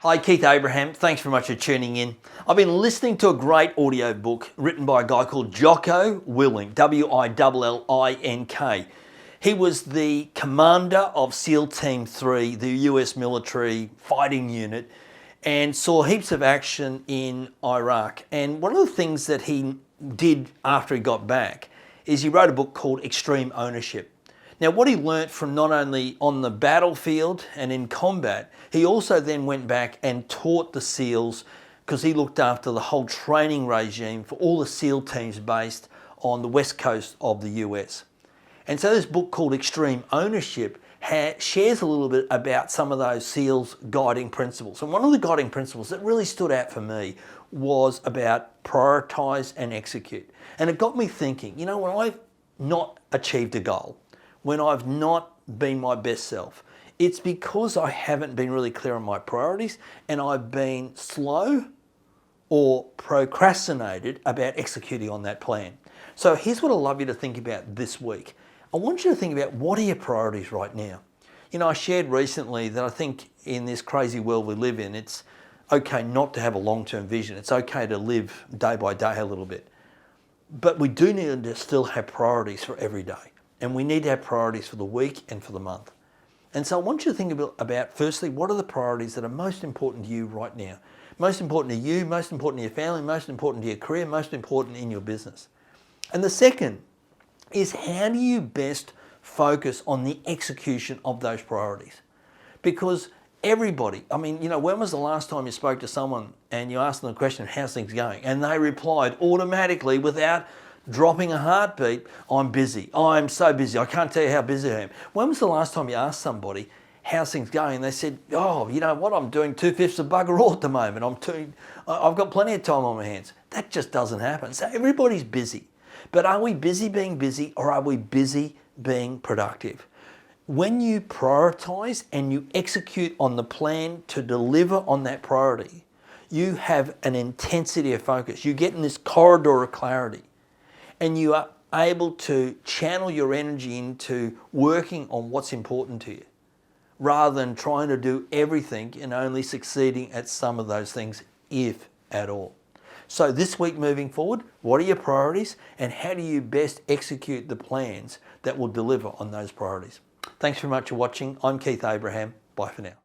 Hi, Keith Abraham. Thanks very much for tuning in. I've been listening to a great audio book written by a guy called Jocko Willink, W-I-L-L-I-N-K. He was the commander of SEAL Team 3, the US military fighting unit, and saw heaps of action in Iraq. And one of the things that he did after he got back is he wrote a book called Extreme Ownership. Now, what he learnt from not only on the battlefield and in combat, he also then went back and taught the SEALs, because he looked after the whole training regime for all the SEAL teams based on the west coast of the US. And so this book called Extreme Ownership shares a little bit about some of those SEALs' guiding principles. And one of the guiding principles that really stood out for me was about prioritise and execute. And it got me thinking, you know, when I've not achieved a goal, when I've not been my best self, it's because I haven't been really clear on my priorities and I've been slow or procrastinated about executing on that plan. So here's what I'd love you to think about this week. I want you to think about, what are your priorities right now? You know, I shared recently that I think in this crazy world we live in, it's okay not to have a long-term vision. It's okay to live day by day a little bit. But we do need to still have priorities for every day. And we need to have priorities for the week and for the month. And so I want you to think about firstly, what are the priorities that are most important to you right now? Most important to you, most important to your family, most important to your career, most important in your business. And the second is, how do you best focus on the execution of those priorities? Because everybody, I mean, you know, when was the last time you spoke to someone and you asked them the question, how's things going? And they replied automatically without dropping a heartbeat, I'm busy. I'm so busy. I can't tell you how busy I am. When was the last time you asked somebody, how's things going? And they said, oh, you know what, I'm doing 2/5 of bugger all at the moment. I've got plenty of time on my hands. That just doesn't happen. So everybody's busy. But are we busy being busy, or are we busy being productive? When you prioritize and you execute on the plan to deliver on that priority, you have an intensity of focus. You get in this corridor of clarity. And you are able to channel your energy into working on what's important to you, rather than trying to do everything and only succeeding at some of those things, if at all. So this week moving forward, what are your priorities and how do you best execute the plans that will deliver on those priorities? Thanks very much for watching. I'm Keith Abraham. Bye for now.